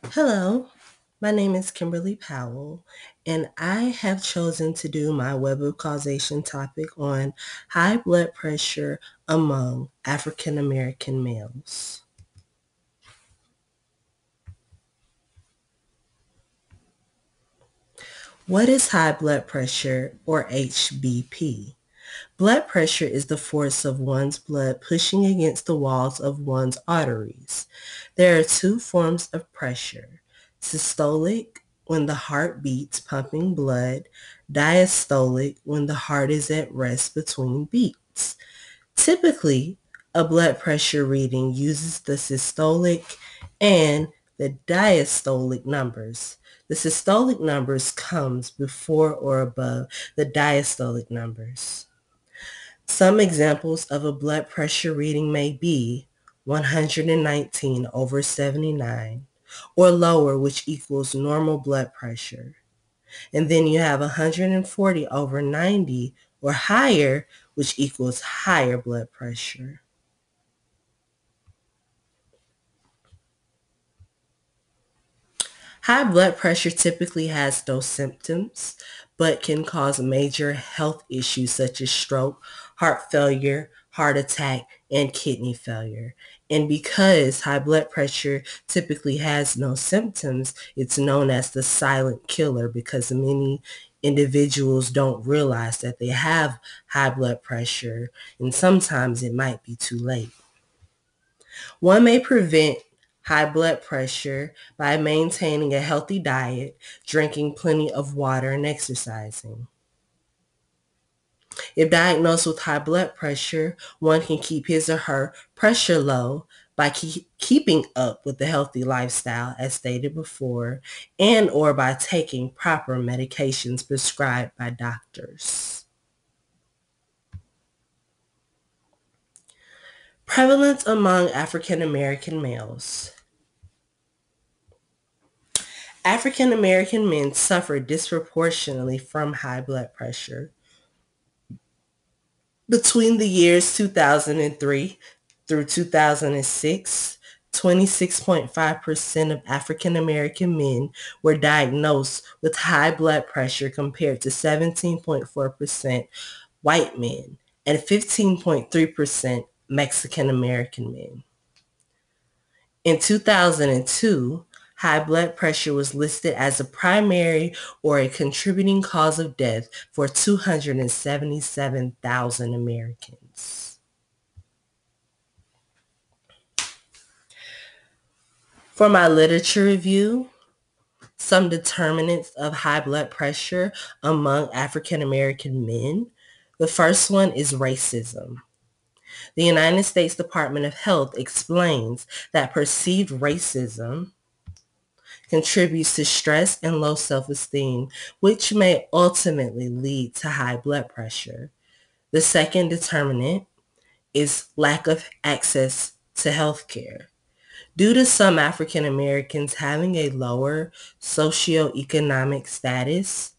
Hello, my name is Kimberly Powell, and I have chosen to do my Web of Causation topic on high blood pressure among African American males. What is high blood pressure, or HBP? Blood pressure is the force of one's blood pushing against the walls of one's arteries. There are two forms of pressure: systolic, when the heart beats pumping blood; diastolic, when the heart is at rest between beats. Typically, a blood pressure reading uses the systolic and the diastolic numbers. The systolic numbers comes before or above the diastolic numbers. Some examples of a blood pressure reading may be 119 over 79, or lower, which equals normal blood pressure. And then you have 140 over 90, or higher, which equals higher blood pressure. High blood pressure typically has no symptoms, but can cause major health issues such as stroke, heart failure, heart attack, and kidney failure. And because high blood pressure typically has no symptoms, it's known as the silent killer because many individuals don't realize that they have high blood pressure, and sometimes it might be too late. One may prevent high blood pressure by maintaining a healthy diet, drinking plenty of water, and exercising. If diagnosed with high blood pressure, one can keep his or her pressure low by keeping up with a healthy lifestyle, as stated before, and or by taking proper medications prescribed by doctors. Prevalence among African American males. African American men suffer disproportionately from high blood pressure. Between the years 2003 through 2006, 26.5% of African American men were diagnosed with high blood pressure compared to 17.4% white men and 15.3% Mexican American men. In 2002, high blood pressure was listed as a primary or a contributing cause of death for 277,000 Americans. For my literature review, some determinants of high blood pressure among African American men. The first one is racism. The United States Department of Health explains that perceived racism contributes to stress and low self-esteem, which may ultimately lead to high blood pressure. The second determinant is lack of access to health care. Due to some African Americans having a lower socioeconomic status,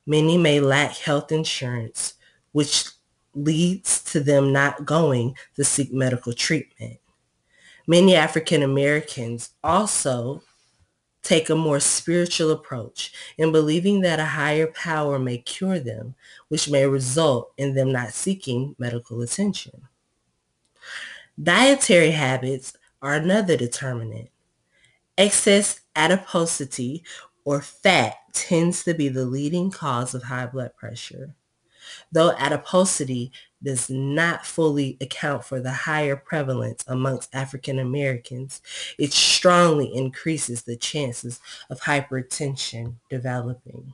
many may lack health insurance, which leads to them not going to seek medical treatment. Many African Americans also take a more spiritual approach in believing that a higher power may cure them, which may result in them not seeking medical attention. Dietary habits are another determinant. Excess adiposity or fat tends to be the leading cause of high blood pressure. Though adiposity does not fully account for the higher prevalence amongst African Americans, it strongly increases the chances of hypertension developing.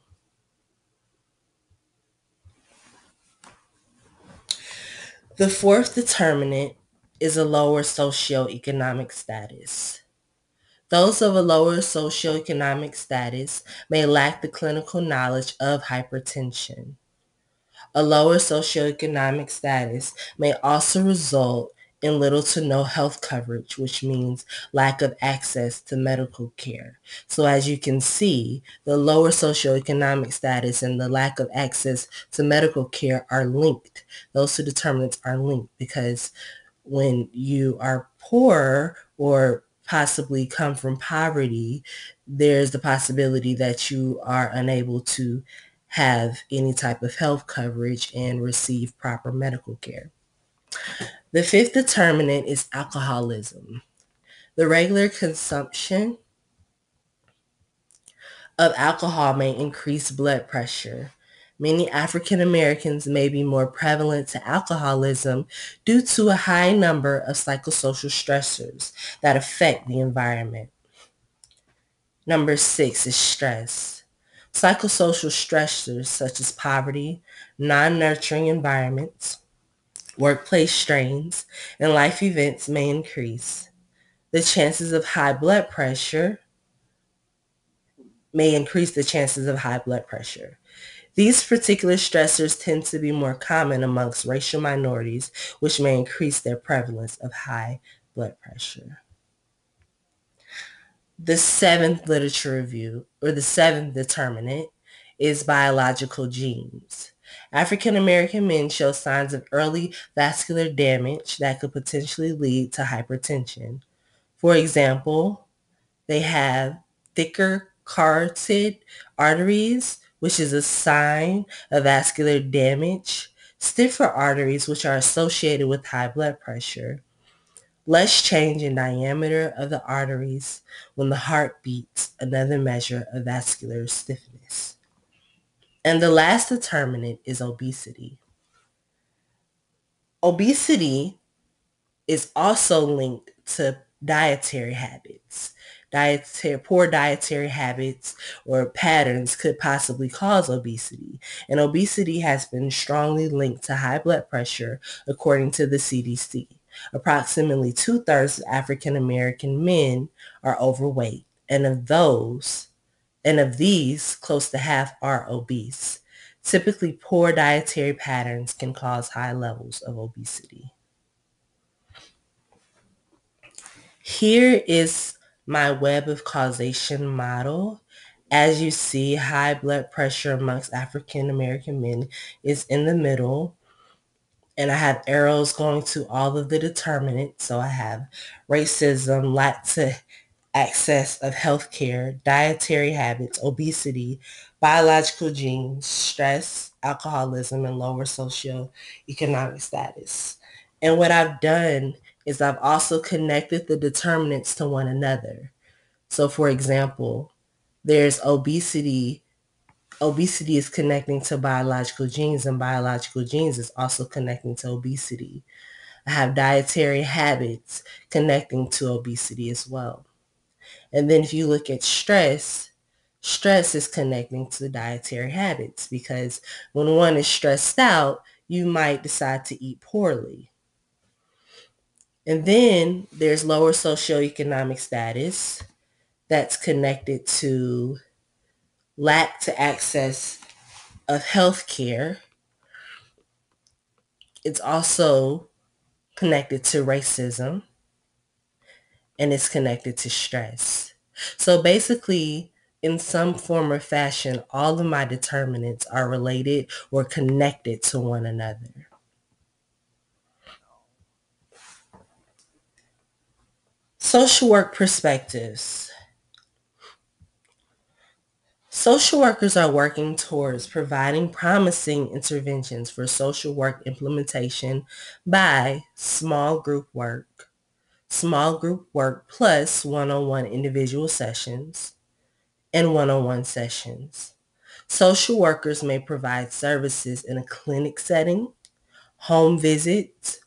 The fourth determinant is a lower socioeconomic status. Those of a lower socioeconomic status may lack the clinical knowledge of hypertension. A lower socioeconomic status may also result in little to no health coverage, which means lack of access to medical care. So as you can see, the lower socioeconomic status and the lack of access to medical care are linked. Those two determinants are linked because when you are poor or possibly come from poverty, there's the possibility that you are unable to have any type of health coverage and receive proper medical care. The fifth determinant is alcoholism. The regular consumption of alcohol may increase blood pressure. Many African Americans may be more prevalent to alcoholism due to a high number of psychosocial stressors that affect the environment. Number 6 is stress. Psychosocial stressors such as poverty, non-nurturing environments, workplace strains, and life events may increase. The chances of high blood pressure may increase the chances of high blood pressure. These particular stressors tend to be more common amongst racial minorities, which may increase their prevalence of high blood pressure. The seventh literature review, or the seventh determinant, is biological genes. African American men show signs of early vascular damage that could potentially lead to hypertension. For example, they have thicker carotid arteries, which is a sign of vascular damage, stiffer arteries, which are associated with high blood pressure, less change in diameter of the arteries when the heart beats, another measure of vascular stiffness. And the last determinant is obesity. Obesity is also linked to dietary habits. Poor dietary habits or patterns could possibly cause obesity. And obesity has been strongly linked to high blood pressure, according to the CDC. Approximately 2/3 of African American men are overweight, and of these, close to half are obese. Typically, poor dietary patterns can cause high levels of obesity. Here is my web of causation model. As you see, high blood pressure amongst African American men is in the middle. And I have arrows going to all of the determinants. So I have racism, lack to access of healthcare, dietary habits, obesity, biological genes, stress, alcoholism, and lower socioeconomic status. And what I've done is I've also connected the determinants to one another. So for example, there's obesity. Obesity is connecting to biological genes, and biological genes is also connecting to obesity. I have dietary habits connecting to obesity as well. And then if you look at stress, stress is connecting to dietary habits, because when one is stressed out, you might decide to eat poorly. And then there's lower socioeconomic status that's connected to lack to access of health care. It's also connected to racism, and it's connected to stress. So basically, in some form or fashion, all of my determinants are related or connected to one another. Social work perspectives. Social workers are working towards providing promising interventions for social work implementation by small group work plus one-on-one individual sessions, and one-on-one sessions. Social workers may provide services in a clinic setting, home visits,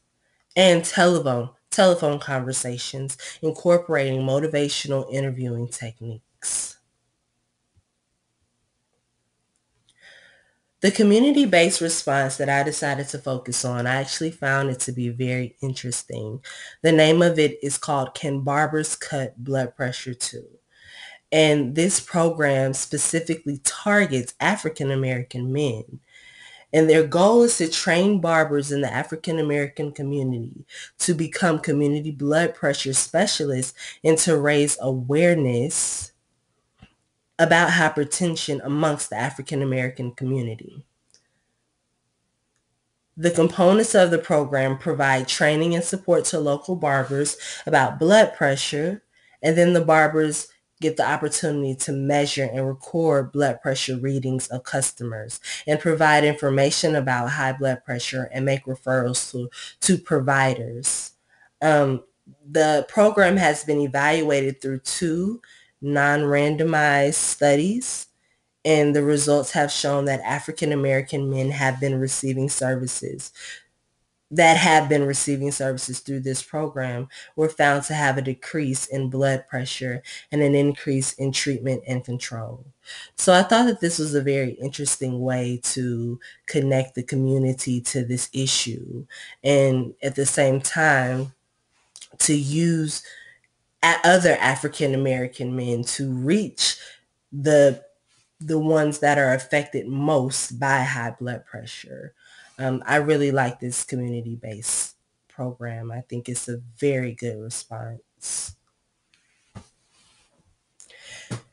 and telephone conversations, incorporating motivational interviewing techniques. The community-based response that I decided to focus on, I actually found it to be very interesting. The name of it is called Can Barbers Cut Blood Pressure Too? And this program specifically targets African American men. And their goal is to train barbers in the African American community to become community blood pressure specialists and to raise awareness about hypertension amongst the African American community. The components of the program provide training and support to local barbers about blood pressure, And then the barbers get the opportunity to measure and record blood pressure readings of customers and provide information about high blood pressure and make referrals to providers. Um, the program has been evaluated through two non-randomized studies, and the results have shown that African American men have been receiving services through this program were found to have a decrease in blood pressure and an increase in treatment and control. So I thought that this was a very interesting way to connect the community to this issue, and at the same time to use other African American men to reach the the ones that are affected most by high blood pressure. I really like this community-based program. I think it's a very good response.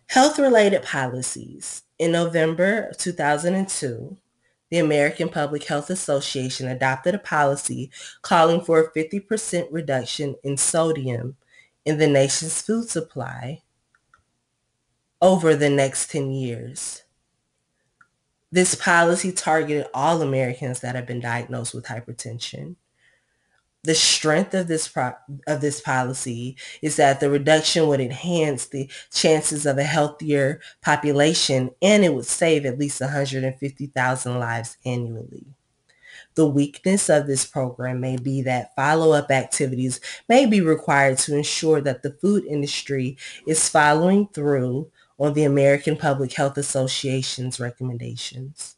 Health-related policies. In November of 2002, the American Public Health Association adopted a policy calling for a 50% reduction in sodium in the nation's food supply over the next 10 years. This policy targeted all Americans that have been diagnosed with hypertension. The strength of this policy is that the reduction would enhance the chances of a healthier population, and it would save at least 150,000 lives annually. The weakness of this program may be that follow-up activities may be required to ensure that the food industry is following through on the American Public Health Association's recommendations.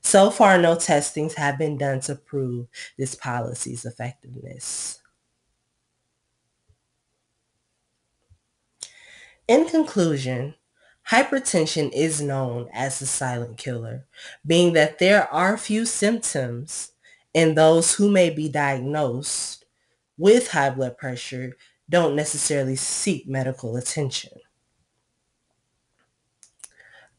So far, no testings have been done to prove this policy's effectiveness. In conclusion, hypertension is known as the silent killer, being that there are few symptoms, and those who may be diagnosed with high blood pressure don't necessarily seek medical attention.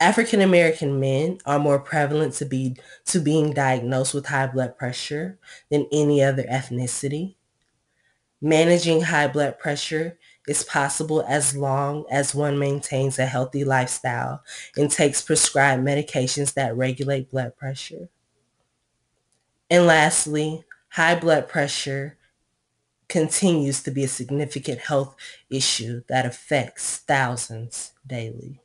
African American men are more prevalent to being diagnosed with high blood pressure than any other ethnicity. Managing high blood pressure is possible as long as one maintains a healthy lifestyle and takes prescribed medications that regulate blood pressure. And lastly, high blood pressure continues to be a significant health issue that affects thousands daily.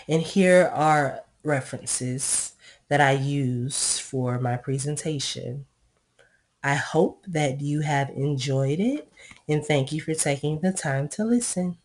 And here are references that I use for my presentation. I hope that you have enjoyed it, and thank you for taking the time to listen.